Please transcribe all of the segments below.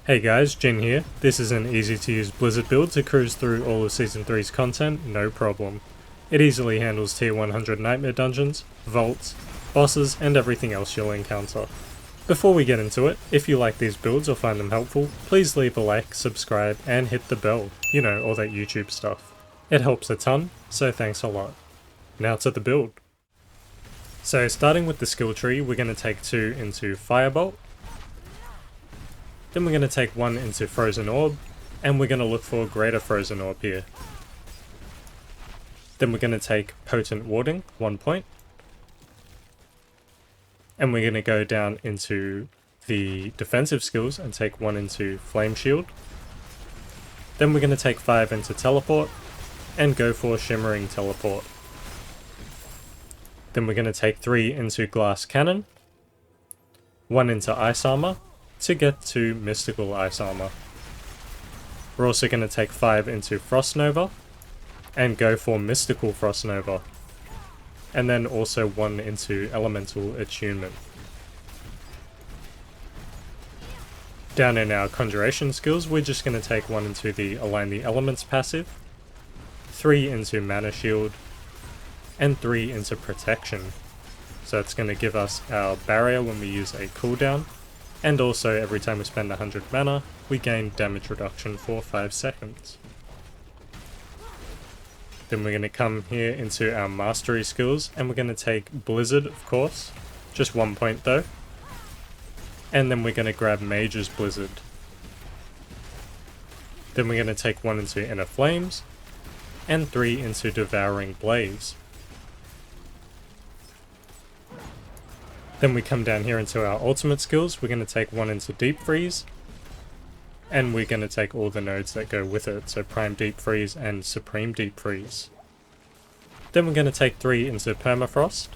Hey guys, Jin here. This is an easy to use Blizzard build to cruise through all of Season 3's content, no problem. It easily handles tier 100 nightmare dungeons, vaults, bosses, and everything else you'll encounter. Before we get into it, if you like these builds or find them helpful, please leave a like, subscribe, and hit the bell. You know, all that YouTube stuff. It helps a ton, so thanks a lot. Now to the build. So starting with the skill tree, we're going to take 2 into Firebolt. Then we're going to take 1 into Frozen Orb, and we're going to look for Greater Frozen Orb here. Then we're going to take Potent Warding, 1 point. And we're going to go down into the defensive skills and take 1 into Flame Shield. Then we're going to take 5 into Teleport, and go for Shimmering Teleport. Then we're going to take 3 into Glass Cannon, 1 into Ice Armor, to get to Mystical Ice Armor. We're also going to take 5 into Frost Nova, and go for Mystical Frost Nova. And then also 1 into Elemental Attunement. Down in our Conjuration skills, we're just going to take 1 into the Align the Elements passive, 3 into Mana Shield, and 3 into Protection. So it's going to give us our barrier when we use a cooldown, and also every time we spend 100 mana, we gain damage reduction for 5 seconds. Then we're going to come here into our Mastery skills, and we're going to take Blizzard, of course, just 1 point though. And then we're going to grab Mage's Blizzard. Then we're going to take 1 into Inner Flames, and 3 into Devouring Blaze. Then we come down here into our ultimate skills, we're going to take 1 into Deep Freeze, and we're going to take all the nodes that go with it, so Prime Deep Freeze and Supreme Deep Freeze. Then we're going to take 3 into Permafrost,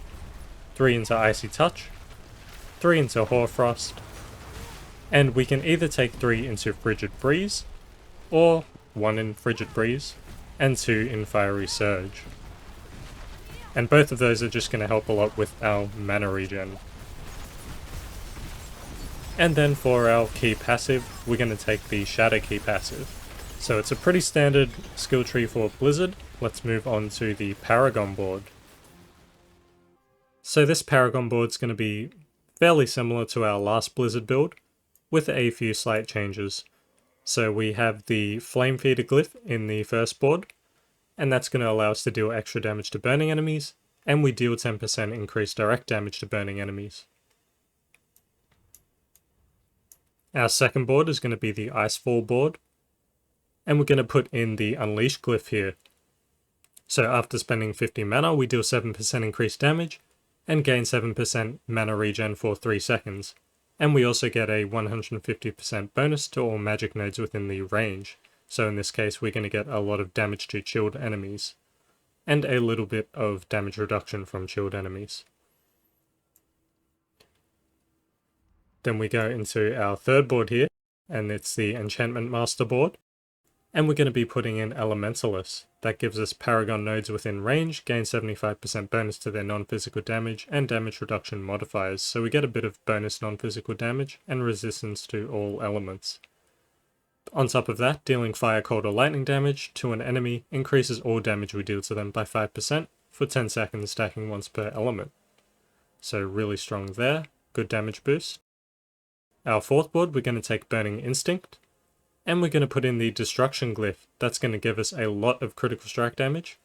3 into Icy Touch, 3 into Hoarfrost, and we can either take 3 into Frigid Breeze, or 1 in Frigid Breeze, and 2 in Fiery Surge. And both of those are just going to help a lot with our mana regen. And then for our key passive, we're going to take the Shadow Key passive. So it's a pretty standard skill tree for Blizzard. Let's move on to the Paragon Board. So this Paragon Board is going to be fairly similar to our last Blizzard build, with a few slight changes. So we have the Flame Feeder glyph in the first board, and that's going to allow us to deal extra damage to burning enemies, and we deal 10% increased direct damage to burning enemies. Our second board is going to be the Icefall board, and we're going to put in the Unleash glyph here. So after spending 50 mana, we deal 7% increased damage, and gain 7% mana regen for 3 seconds. And we also get a 150% bonus to all magic nodes within the range. So in this case, we're going to get a lot of damage to chilled enemies, and a little bit of damage reduction from chilled enemies. Then we go into our third board here, and it's the Enchantment Master board. And we're going to be putting in Elementalist. That gives us Paragon nodes within range, gain 75% bonus to their non-physical damage, and damage reduction modifiers. So we get a bit of bonus non-physical damage, and resistance to all elements. On top of that, dealing fire, cold, or lightning damage to an enemy increases all damage we deal to them by 5% for 10 seconds, stacking once per element. So really strong there, good damage boost. Our fourth board, we're going to take Burning Instinct, and we're going to put in the Destruction glyph. That's going to give us a lot of critical strike damage,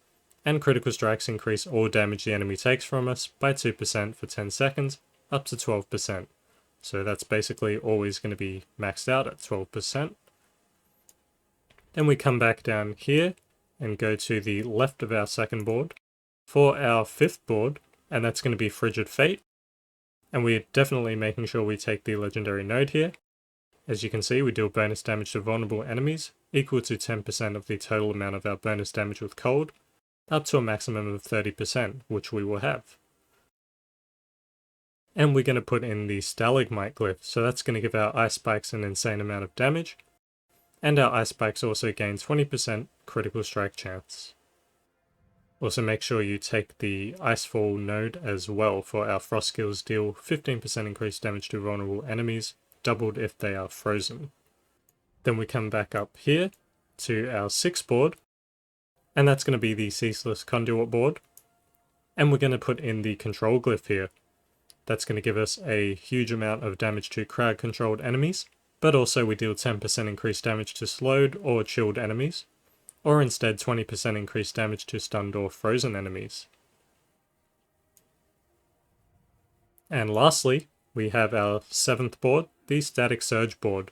and critical strikes increase all damage the enemy takes from us by 2% for 10 seconds, up to 12%. So that's basically always going to be maxed out at 12%. Then we come back down here and go to the left of our second board for our fifth board, and that's going to be Frigid Fate. And we're definitely making sure we take the legendary node here. As you can see, we deal bonus damage to vulnerable enemies, equal to 10% of the total amount of our bonus damage with cold, up to a maximum of 30%, which we will have. And we're going to put in the Stalagmite glyph, so that's going to give our ice spikes an insane amount of damage, and our ice spikes also gain 20% critical strike chance. Also make sure you take the Icefall node as well, for our frost skills deal 15% increased damage to vulnerable enemies, doubled if they are frozen. Then we come back up here to our 6th board, and that's going to be the Ceaseless Conduit board. And we're going to put in the control glyph here. That's going to give us a huge amount of damage to crowd controlled enemies, but also we deal 10% increased damage to slowed or chilled enemies, or instead 20% increased damage to stunned or frozen enemies. And lastly, we have our 7th board, the Static Surge board.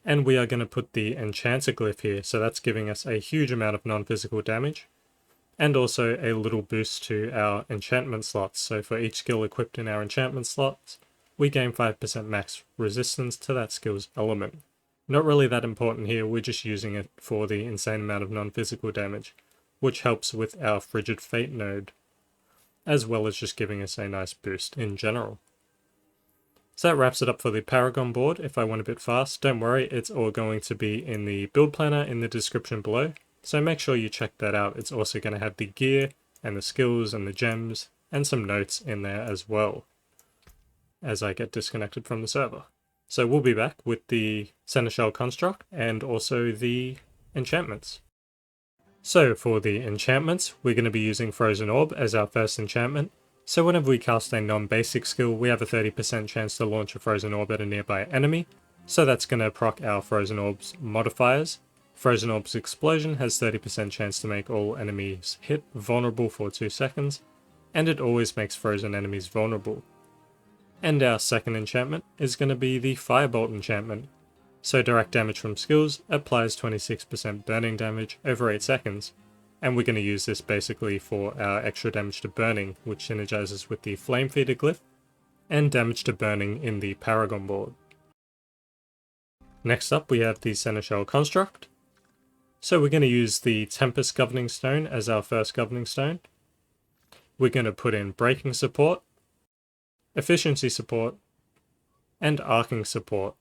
And we are going to put the Enchanter glyph here, so that's giving us a huge amount of non-physical damage, and also a little boost to our enchantment slots. So for each skill equipped in our enchantment slots, we gain 5% max resistance to that skill's element. Not really that important here, we're just using it for the insane amount of non-physical damage, which helps with our Frigid Fate node, as well as just giving us a nice boost in general. So that wraps it up for the Paragon board. If I went a bit fast, don't worry, it's all going to be in the build planner in the description below. So make sure you check that out. It's also going to have the gear and the skills and the gems and some notes in there as well, as I get disconnected from the server. So we'll be back with the Seneschal construct and also the enchantments. So for the enchantments, we're going to be using Frozen Orb as our first enchantment. So whenever we cast a non-basic skill, we have a 30% chance to launch a Frozen Orb at a nearby enemy. So that's going to proc our Frozen Orb's modifiers. Frozen Orb's Explosion has 30% chance to make all enemies hit vulnerable for 2 seconds, and it always makes frozen enemies vulnerable. And our second enchantment is going to be the Firebolt enchantment. So direct damage from skills applies 26% burning damage over 8 seconds. And we're going to use this basically for our extra damage to burning, which synergizes with the Flame Feeder glyph, and damage to burning in the Paragon board. Next up we have the Seneschal construct. So we're going to use the Tempest Governing Stone as our first Governing Stone. We're going to put in Breaking support, Efficiency support, and Arcing support.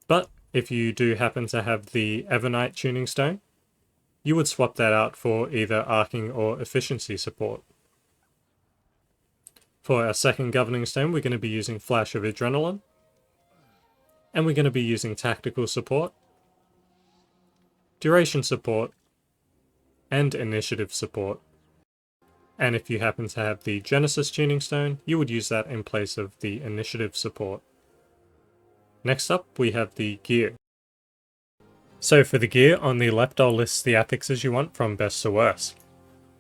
But if you do happen to have the Evernight Tuning Stone, you would swap that out for either Arcing or Efficiency support. For our second Governing Stone, we're going to be using Flash of Adrenaline, and we're going to be using Tactical support, Duration support, and Initiative support. And if you happen to have the Genesis Tuning Stone, you would use that in place of the Initiative support. Next up, we have the gear. So for the gear, on the left I'll list the affixes you want from best to worst.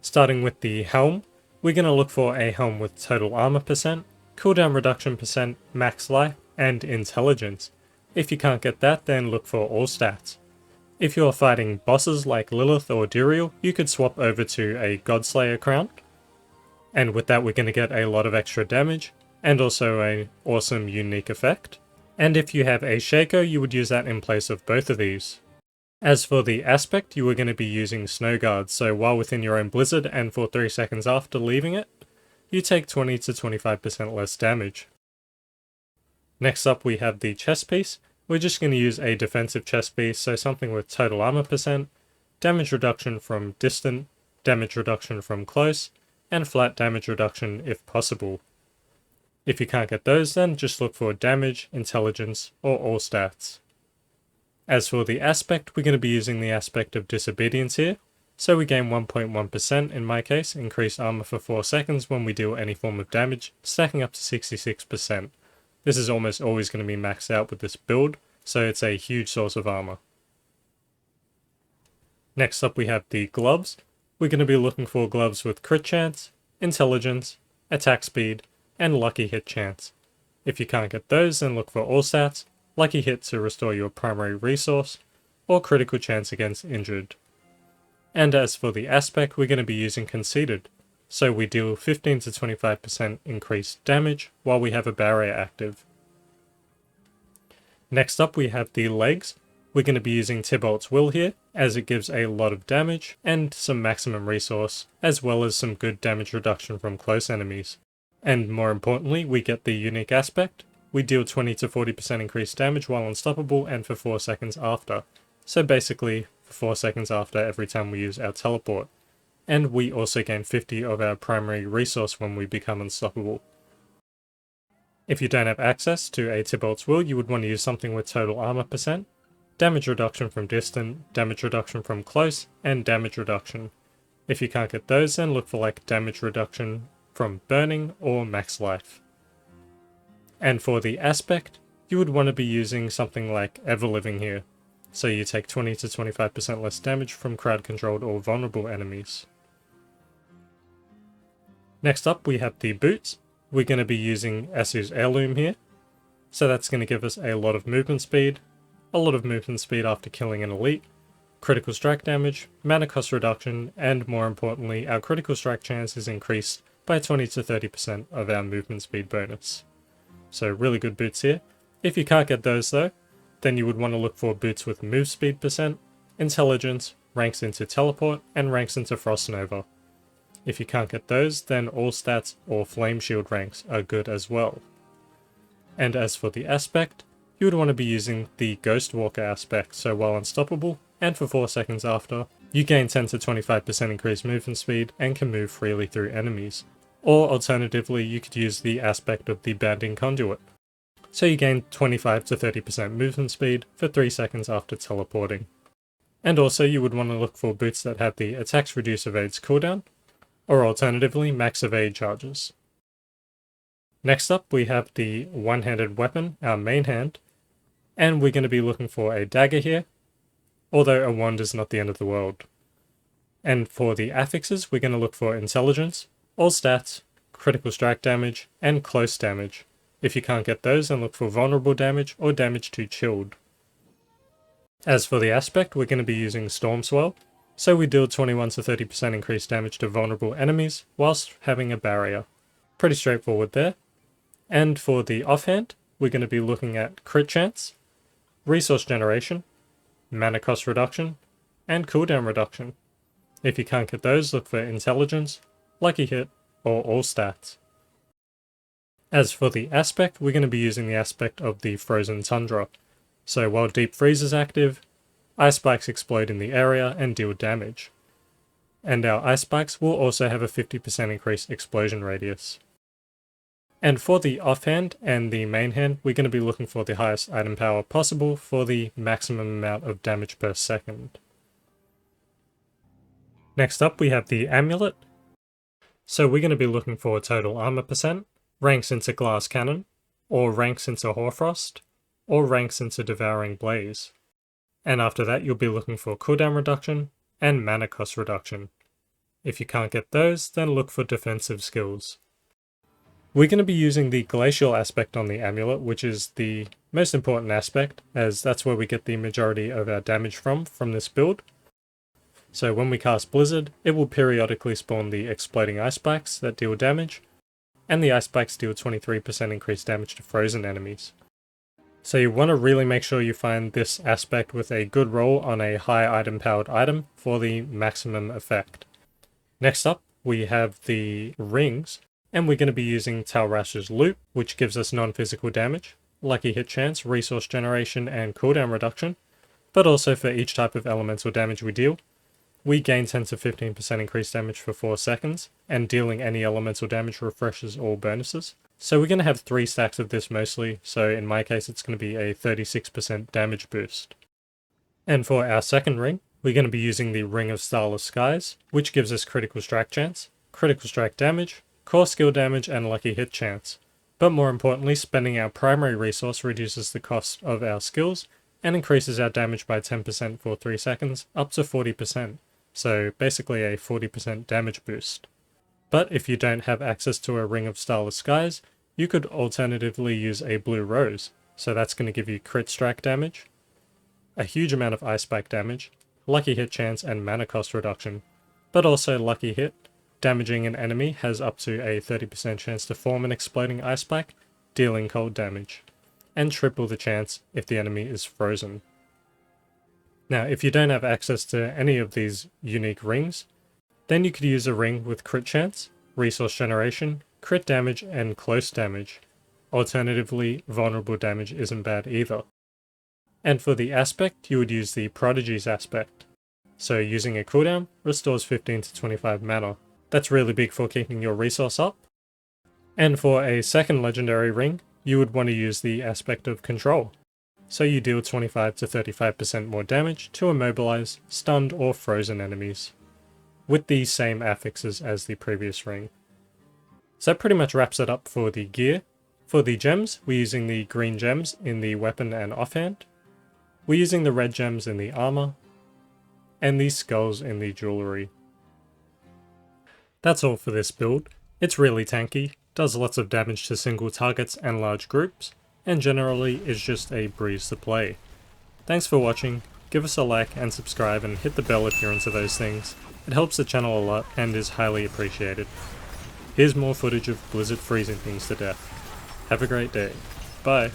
Starting with the Helm, we're going to look for a helm with total armor %, cooldown reduction %, max life, and intelligence. If you can't get that, then look for all stats. If you're fighting bosses like Lilith or Duriel, you could swap over to a Godslayer crown. And with that we're going to get a lot of extra damage, and also an awesome unique effect. And if you have a Shaco, you would use that in place of both of these. As for the aspect, you are going to be using Snowguard, so while within your own blizzard and for 3 seconds after leaving it, you take 20 to 25% less damage. Next up we have the chest piece. We're just going to use a defensive chest piece, so something with total armor %, damage reduction from distant, damage reduction from close, and flat damage reduction if possible. If you can't get those, then just look for damage, intelligence, or all stats. As for the aspect, we're going to be using the aspect of Disobedience here, so we gain 1.1% in my case, increased armor for 4 seconds when we deal any form of damage, stacking up to 66%. This is almost always going to be maxed out with this build, so it's a huge source of armor. Next up we have the gloves. We're going to be looking for gloves with crit chance, intelligence, attack speed, and lucky hit chance. If you can't get those, then look for all stats, lucky hit to restore your primary resource, or critical chance against injured. And as for the aspect, we're going to be using Conceited, so we deal 15 to 25% increased damage while we have a barrier active. Next up we have the legs. We're going to be using Tybalt's Will here, as it gives a lot of damage and some maximum resource, as well as some good damage reduction from close enemies. And more importantly, we get the unique aspect. We deal 20 to 40% increased damage while unstoppable and for 4 seconds after. So basically, for 4 seconds after every time we use our teleport. And we also gain 50 of our primary resource when we become unstoppable. If you don't have access to a Tybalt's Will, you would want to use something with total armor percent, damage reduction from distant, damage reduction from close, and damage reduction. If you can't get those, then look for like damage reduction from burning or max life. And for the aspect, you would want to be using something like Everliving here, so you take 20 to 25% less damage from crowd controlled or vulnerable enemies. Next up we have the boots. We're going to be using Asu's Heirloom here, so that's going to give us a lot of movement speed after killing an elite, critical strike damage, mana cost reduction, and more importantly, our critical strike chance is increased by 20 to 30% of our movement speed bonus. So really good boots here. If you can't get those though, then you would want to look for boots with move speed percent, intelligence, ranks into teleport, and ranks into frost nova. If you can't get those, then all stats or flame shield ranks are good as well. And as for the aspect, you would want to be using the Ghostwalker aspect, so while unstoppable, and for 4 seconds after, you gain 10 to 25% increased movement speed and can move freely through enemies. Or alternatively, you could use the aspect of the Bounding Conduit. So you gain 25 to 30% movement speed for 3 seconds after teleporting. And also you would want to look for boots that have the attacks reduce evades cooldown, or alternatively max evade charges. Next up we have the one-handed weapon, our main hand, and we're going to be looking for a dagger here, although a wand is not the end of the world. And for the affixes, we're going to look for intelligence, all stats, critical strike damage, and close damage. If you can't get those, then look for vulnerable damage or damage to chilled. As for the aspect, we're going to be using Storm Swell, so we deal 21 to 30% increased damage to vulnerable enemies whilst having a barrier. Pretty straightforward there. And for the offhand, we're going to be looking at crit chance, resource generation, mana cost reduction, and cooldown reduction. If you can't get those, look for intelligence, lucky hit, or all stats. As for the aspect, we're going to be using the aspect of the frozen tundra. So while deep freeze is active, ice spikes explode in the area and deal damage. And our ice spikes will also have a 50% increased explosion radius. And for the offhand and the main hand, we're going to be looking for the highest item power possible for the maximum amount of damage per second. Next up we have the Amulet. So we're going to be looking for total armor percent, ranks into Glass Cannon, or ranks into Hoarfrost, or ranks into Devouring Blaze. And after that you'll be looking for cooldown reduction and mana cost reduction. If you can't get those, then look for defensive skills. We're going to be using the Glacial aspect on the Amulet, which is the most important aspect, as that's where we get the majority of our damage from this build. So when we cast Blizzard, it will periodically spawn the exploding ice spikes that deal damage, and the ice spikes deal 23% increased damage to frozen enemies. So you want to really make sure you find this aspect with a good roll on a high item powered item for the maximum effect. Next up, we have the rings, and we're going to be using Talrash's Loop, which gives us non-physical damage, lucky hit chance, resource generation, and cooldown reduction, but also for each type of elemental damage we deal, we gain 10 to 15% increased damage for 4 seconds, and dealing any elemental damage refreshes all bonuses. So we're going to have 3 stacks of this mostly, so in my case it's going to be a 36% damage boost. And for our second ring, we're going to be using the Ring of Starless Skies, which gives us critical strike chance, critical strike damage, core skill damage, and lucky hit chance. But more importantly, spending our primary resource reduces the cost of our skills and increases our damage by 10% for 3 seconds, up to 40%. So basically a 40% damage boost. But if you don't have access to a Ring of Starless Skies, you could alternatively use a Blue Rose. So that's going to give you crit strike damage, a huge amount of ice spike damage, lucky hit chance, and mana cost reduction. But also lucky hit. Damaging an enemy has up to a 30% chance to form an exploding ice spike, dealing cold damage, and triple the chance if the enemy is frozen. Now, if you don't have access to any of these unique rings, then you could use a ring with crit chance, resource generation, crit damage, and close damage. Alternatively, vulnerable damage isn't bad either. And for the aspect, you would use the Prodigy's aspect. So using a cooldown restores 15 to 25 mana. That's really big for keeping your resource up. And for a second legendary ring, you would want to use the aspect of control. So you deal 25 to 35% more damage to immobilize, stunned or frozen enemies, with the same affixes as the previous ring. So that pretty much wraps it up for the gear. For the gems, we're using the green gems in the weapon and offhand. We're using the red gems in the armor, and these skulls in the jewelry. That's all for this build. It's really tanky, does lots of damage to single targets and large groups, and generally is just a breeze to play. Thanks for watching, give us a like and subscribe and hit the bell if you're into those things. It helps the channel a lot and is highly appreciated. Here's more footage of Blizzard freezing things to death. Have a great day. Bye.